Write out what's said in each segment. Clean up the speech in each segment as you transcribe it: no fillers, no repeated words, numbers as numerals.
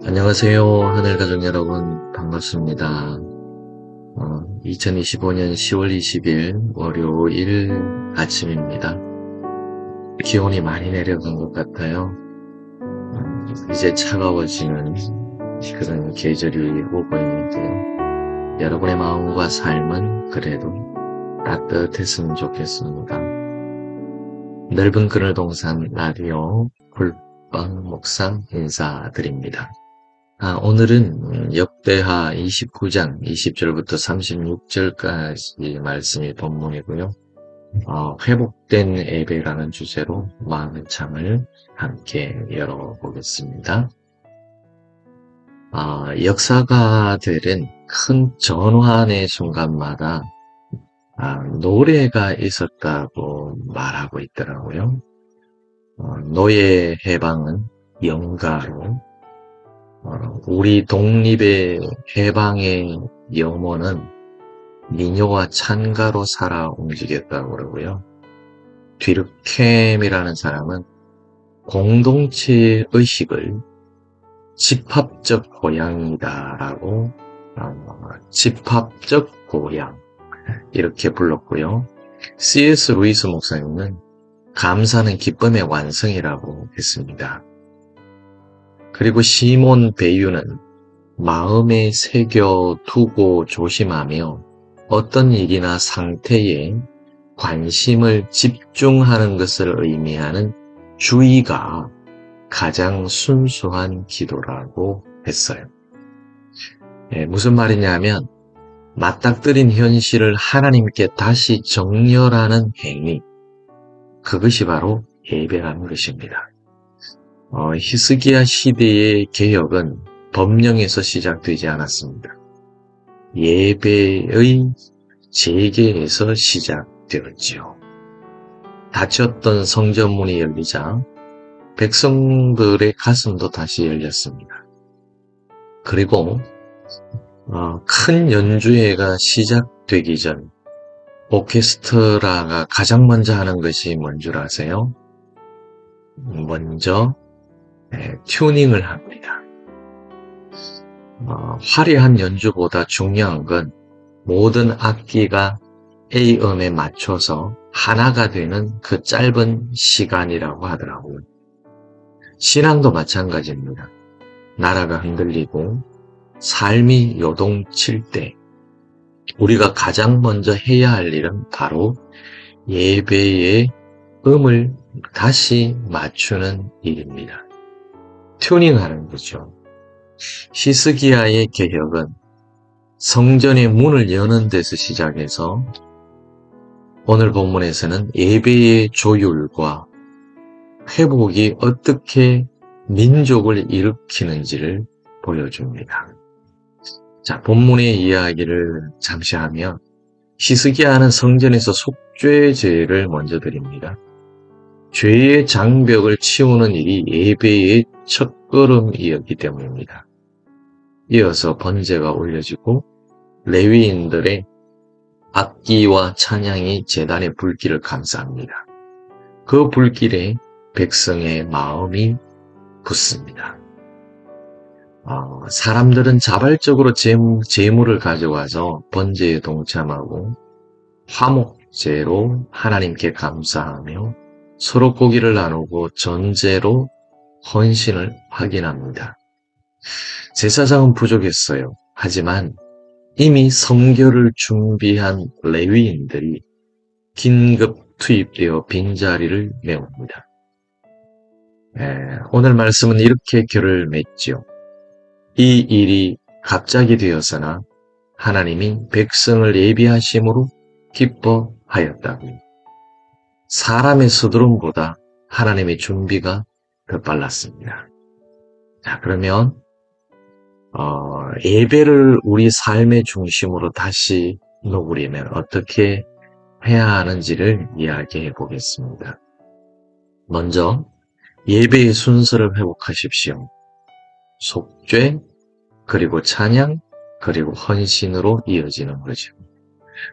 안녕하세요. 하늘가족 여러분, 반갑습니다. 2025년 10월 20일 월요일 아침입니다. 기온이 많이 내려간 것 같아요. 이제 차가워지는 그런 계절이 오고 있는데요. 여러분의 마음과 삶은 그래도 따뜻했으면 좋겠습니다. 넓은 그늘 동산 라디오 굴빵 목상 인사드립니다. 오늘은 역대하 29장 20절부터 36절까지 말씀이 본문이고요. 회복된 예배라는 주제로 마음의 창을 함께 열어보겠습니다. 역사가들은 큰 전환의 순간마다 노래가 있었다고 말하고 있더라고요. 노예 해방은 영가로, 우리 독립의 해방의 염원은 민요와 찬가로 살아 움직였다고 그러고요. 뒤르켐이라는 사람은 공동체 의식을 집합적 고향이다라고 집합적 고향 이렇게 불렀고요. C.S. 루이스 목사님은 감사는 기쁨의 완성이라고 했습니다. 그리고 시몬 베유는 마음에 새겨두고 조심하며 어떤 일이나 상태에 관심을 집중하는 것을 의미하는 주의가 가장 순수한 기도라고 했어요. 무슨 말이냐면 맞닥뜨린 현실을 하나님께 다시 정렬하는 행위, 그것이 바로 예배라는 것입니다. 히스기야 시대의 개혁은 법령에서 시작되지 않았습니다. 예배의 재개에서 시작되었지요. 닫혔던 성전문이 열리자 백성들의 가슴도 다시 열렸습니다. 그리고 큰 연주회가 시작되기 전 오케스트라가 가장 먼저 하는 것이 뭔 줄 아세요? 먼저 튜닝을 합니다. 화려한 연주보다 중요한 건 모든 악기가 A음에 맞춰서 하나가 되는 그 짧은 시간이라고 하더라고요. 신앙도 마찬가지입니다. 나라가 흔들리고 삶이 요동칠 때 우리가 가장 먼저 해야 할 일은 바로 예배의 음을 다시 맞추는 일입니다. 튜닝하는 거죠. 히스기야의 개혁은 성전의 문을 여는 데서 시작해서 오늘 본문에서는 예배의 조율과 회복이 어떻게 민족을 일으키는지를 보여줍니다. 자, 본문의 이야기를 잠시 하면 히스기야는 성전에서 속죄제를 먼저 드립니다. 죄의 장벽을 치우는 일이 예배의 첫걸음이었기 때문입니다. 이어서 번제가 올려지고 레위인들의 악기와 찬양이 제단의 불길을 감싸합니다. 그 불길에 백성의 마음이 붙습니다. 사람들은 자발적으로 제물을 가져와서 번제에 동참하고 화목제로 하나님께 감사하며 서로 고기를 나누고 전제로 헌신을 확인합니다. 제사장은 부족했어요. 하지만 이미 성결을 준비한 레위인들이 긴급 투입되어 빈자리를 메웁니다. 오늘 말씀은 이렇게 결을 맺죠. 이 일이 갑자기 되었으나 하나님이 백성을 예비하심으로 기뻐하였다고. 사람의 서두름보다 하나님의 준비가 더 빨랐습니다. 자, 그러면 예배를 우리 삶의 중심으로 다시 놓으려면 어떻게 해야 하는지를 이야기해 보겠습니다. 먼저 예배의 순서를 회복하십시오. 속죄, 그리고 찬양, 그리고 헌신으로 이어지는 거죠.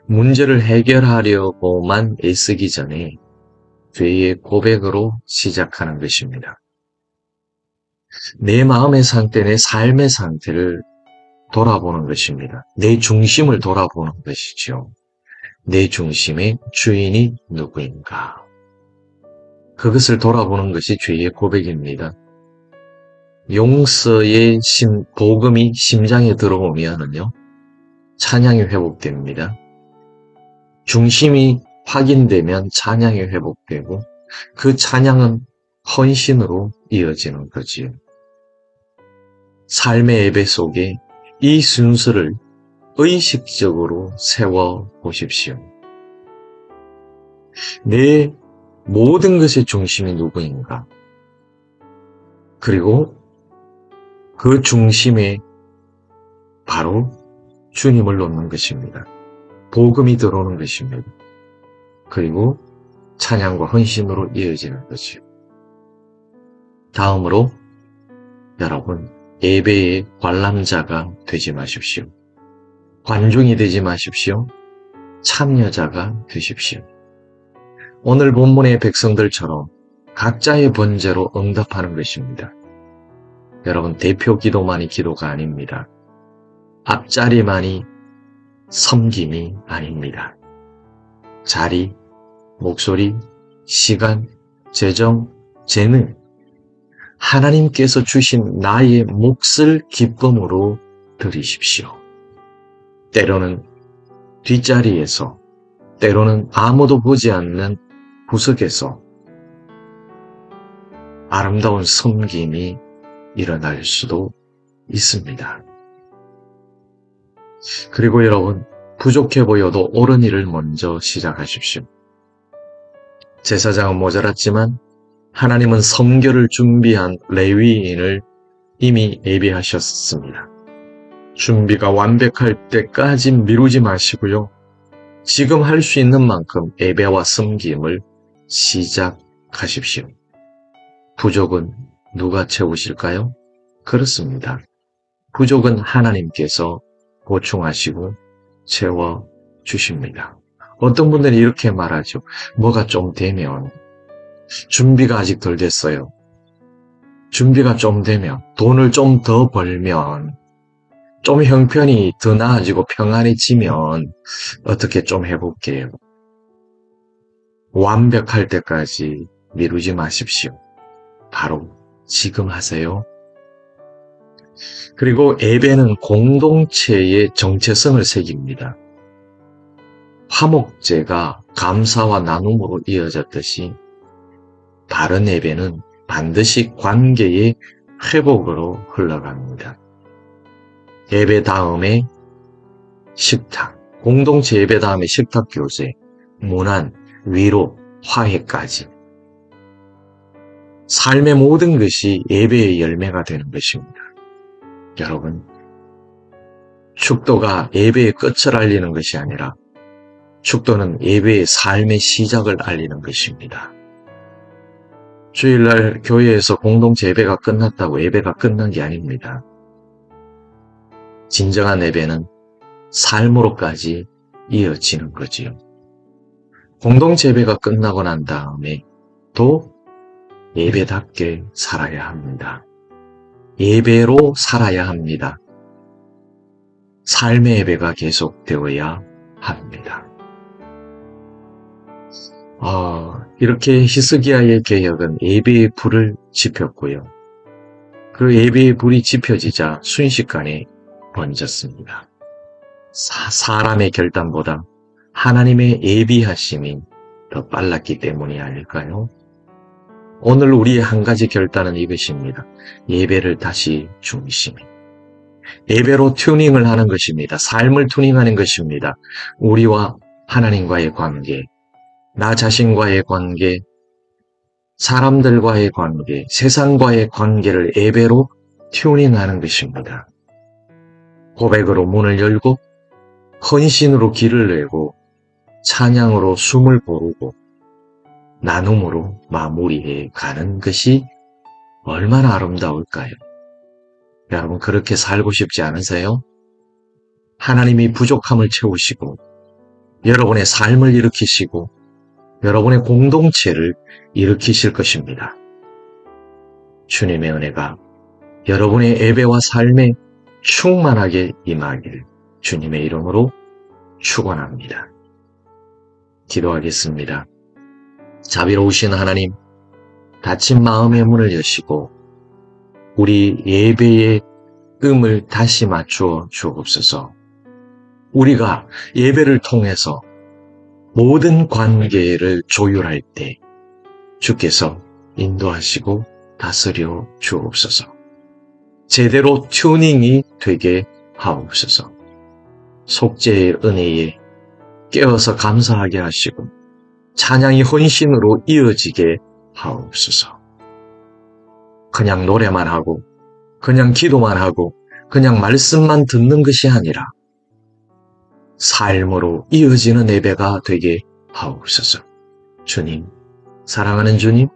문제를 해결하려고만 애쓰기 전에 죄의 고백으로 시작하는 것입니다. 내 마음의 상태, 내 삶의 상태를 돌아보는 것입니다. 내 중심을 돌아보는 것이죠. 내 중심의 주인이 누구인가? 그것을 돌아보는 것이 죄의 고백입니다. 용서의 복음이 심장에 들어오면은요, 찬양이 회복됩니다. 중심이 확인되면 찬양이 회복되고, 그 찬양은 헌신으로 이어지는 거지요. 삶의 예배 속에 이 순서를 의식적으로 세워 보십시오. 내 모든 것의 중심이 누구인가? 그리고 그 중심에 바로 주님을 놓는 것입니다. 복음이 들어오는 것입니다. 그리고 찬양과 헌신으로 이어지는 것이요. 다음으로 여러분, 예배의 관람자가 되지 마십시오. 관중이 되지 마십시오. 참여자가 되십시오. 오늘 본문의 백성들처럼 각자의 번제로 응답하는 것입니다. 여러분, 대표 기도만이 기도가 아닙니다. 앞자리만이 섬김이 아닙니다. 자리, 목소리, 시간, 재정, 재능, 하나님께서 주신 나의 몫을 기쁨으로 드리십시오. 때로는 뒷자리에서, 때로는 아무도 보지 않는 구석에서 아름다운 섬김이 일어날 수도 있습니다. 그리고 여러분, 부족해 보여도 옳은 일을 먼저 시작하십시오. 제사장은 모자랐지만 하나님은 성결을 준비한 레위인을 이미 예비하셨습니다. 준비가 완벽할 때까지 미루지 마시고요. 지금 할 수 있는 만큼 예배와 섬김을 시작하십시오. 부족은 누가 채우실까요? 그렇습니다. 부족은 하나님께서 보충하시고 채워주십니다. 어떤 분들은 이렇게 말하죠. 뭐가 좀 되면, 준비가 아직 덜 됐어요. 준비가 좀 되면, 돈을 좀 더 벌면, 좀 형편이 더 나아지고 평안해지면 어떻게 좀 해볼게요. 완벽할 때까지 미루지 마십시오. 바로 지금 하세요. 그리고 예배는 공동체의 정체성을 새깁니다. 화목제가 감사와 나눔으로 이어졌듯이 바른 예배는 반드시 관계의 회복으로 흘러갑니다. 예배 다음에 식탁, 공동체 예배 다음에 식탁 교제, 문안, 위로, 화해까지. 삶의 모든 것이 예배의 열매가 되는 것입니다. 여러분, 축도가 예배의 끝을 알리는 것이 아니라 축도는 예배의 삶의 시작을 알리는 것입니다. 주일날 교회에서 공동체 예배가 끝났다고 예배가 끝난 게 아닙니다. 진정한 예배는 삶으로까지 이어지는 거지요. 공동체 예배가 끝나고 난 다음에 또 예배답게 살아야 합니다. 예배로 살아야 합니다. 삶의 예배가 계속되어야 합니다. 이렇게 히스기야의 개혁은 예배의 불을 지폈고요. 그 예배의 불이 지펴지자 순식간에 번졌습니다. 사람의 결단보다 하나님의 예비하심이 더 빨랐기 때문이 아닐까요? 오늘 우리의 한 가지 결단은 이것입니다. 예배를 다시 중심에. 예배로 튜닝을 하는 것입니다. 삶을 튜닝하는 것입니다. 우리와 하나님과의 관계, 나 자신과의 관계, 사람들과의 관계, 세상과의 관계를 예배로 튜닝하는 것입니다. 고백으로 문을 열고, 헌신으로 길을 내고, 찬양으로 숨을 고르고, 나눔으로 마무리해 가는 것이 얼마나 아름다울까요? 여러분, 그렇게 살고 싶지 않으세요? 하나님이 부족함을 채우시고, 여러분의 삶을 일으키시고, 여러분의 공동체를 일으키실 것입니다. 주님의 은혜가 여러분의 예배와 삶에 충만하게 임하길 주님의 이름으로 축원합니다. 기도하겠습니다. 자비로우신 하나님, 닫힌 마음의 문을 여시고 우리 예배의 음을 다시 맞추어 주옵소서. 우리가 예배를 통해서 모든 관계를 조율할 때 주께서 인도하시고 다스려 주옵소서. 제대로 튜닝이 되게 하옵소서. 속죄의 은혜에 깨어서 감사하게 하시고 찬양이 헌신으로 이어지게 하옵소서. 그냥 노래만 하고 그냥 기도만 하고 그냥 말씀만 듣는 것이 아니라 삶으로 이어지는 예배가 되게 하옵소서. 주님, 사랑하는 주님,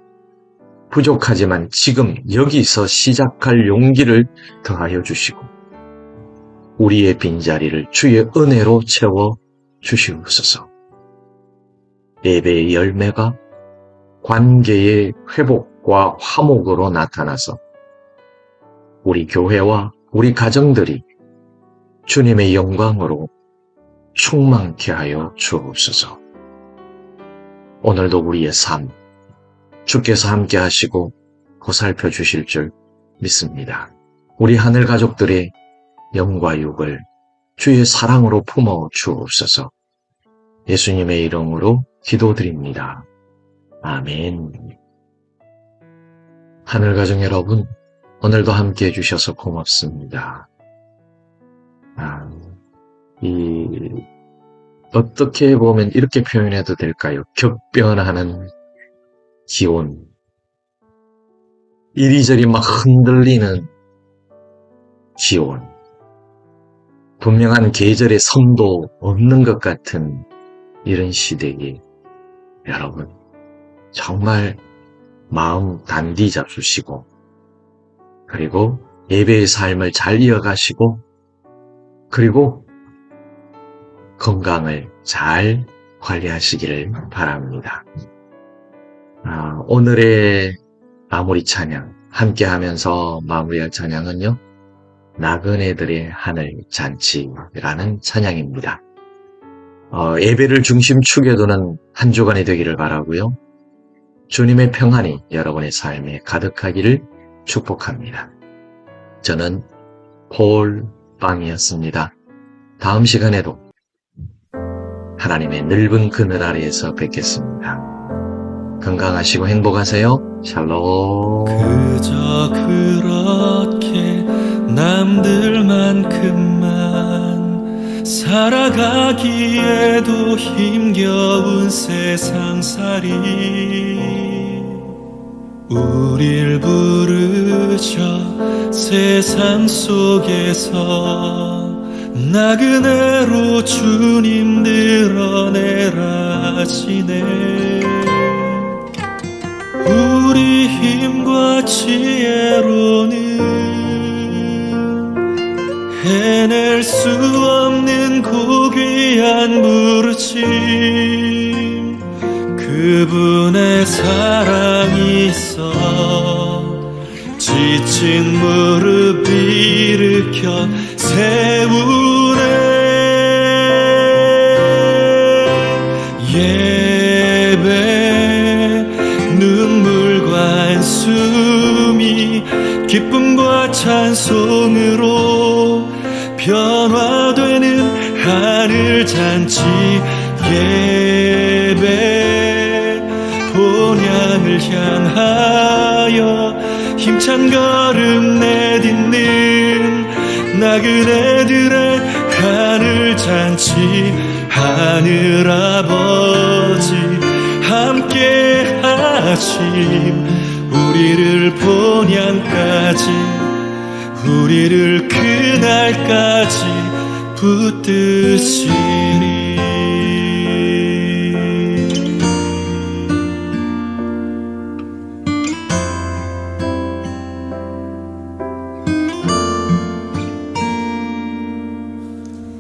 부족하지만 지금 여기서 시작할 용기를 더하여 주시고 우리의 빈자리를 주의 은혜로 채워 주시옵소서. 예배의 열매가 관계의 회복과 화목으로 나타나서 우리 교회와 우리 가정들이 주님의 영광으로 충만케 하여 주옵소서. 오늘도 우리의 삶, 주께서 함께 하시고 보살펴 주실 줄 믿습니다. 우리 하늘 가족들의 영과 육을 주의 사랑으로 품어 주옵소서. 예수님의 이름으로 기도드립니다. 아멘. 하늘 가족 여러분, 오늘도 함께 해주셔서 고맙습니다. 어떻게 보면 이렇게 표현해도 될까요? 격변하는 기온. 이리저리 막 흔들리는 기온. 분명한 계절의 선도 없는 것 같은 이런 시대에 여러분 정말 마음 단디 잡수시고 그리고 예배의 삶을 잘 이어가시고 그리고 건강을 잘 관리하시기를 바랍니다. 오늘의 마무리 찬양 함께 하면서 마무리할 찬양은요, 나그네들의 하늘 잔치라는 찬양입니다. 예배를 중심 축에 두는 한 주간이 되기를 바라고요. 주님의 평안이 여러분의 삶에 가득하기를 축복합니다. 저는 폴 빵이었습니다. 다음 시간에도 하나님의 넓은 그늘 아래에서 뵙겠습니다. 건강하시고 행복하세요. 샬롬. 그저 그렇게 남들만큼만 살아가기에도 힘겨운 세상살이 우릴 부르셔 세상 속에서 나그네로 주님 드러내라 하시네. 우리 힘과 지혜로는 해낼 수 없는 고귀한 부르심, 그분의 사랑이 있어 지친 무릎 일으켜 세우네. 예배 눈물과 한숨이 기쁨과 찬송으로 변화되는 하늘잔치. 예배 본향을 향하여 힘찬 걸음 내딛는 나그네들의 하늘잔치. 하늘아버지 함께 하심, 우리를 본향까지 우리를 그날까지 붙드시리.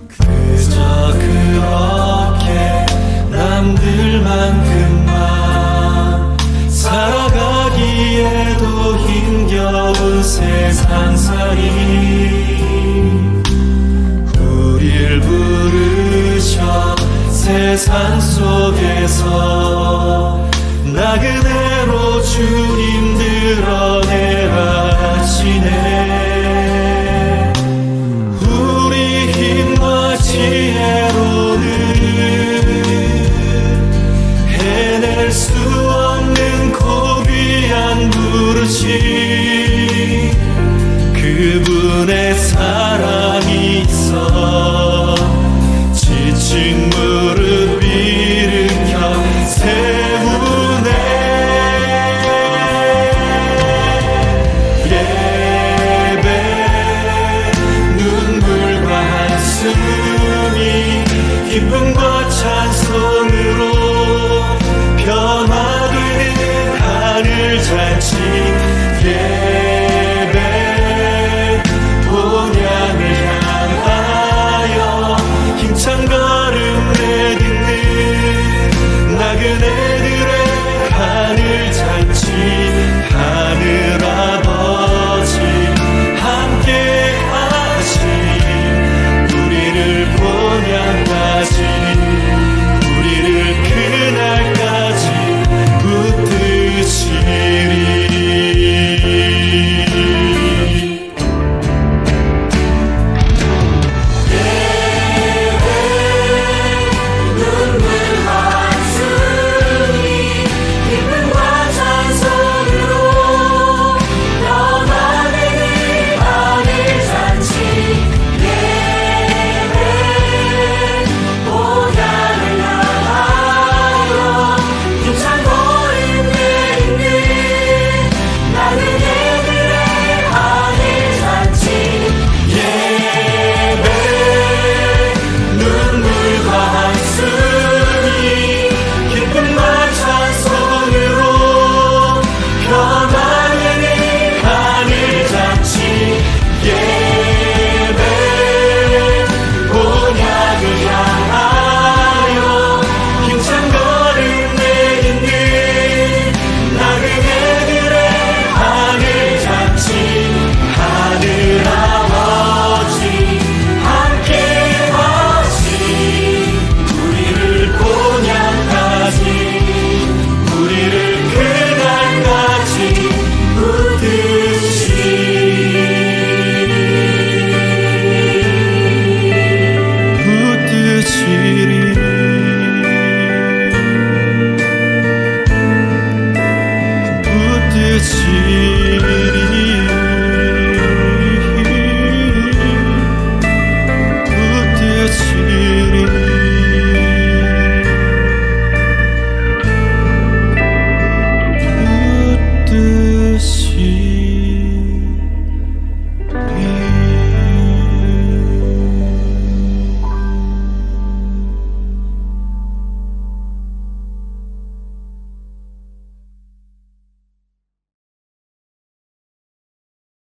그저 그렇게 남들만큼만 살아가기에도 힘겨운 세상 우릴 부르셔 세상 속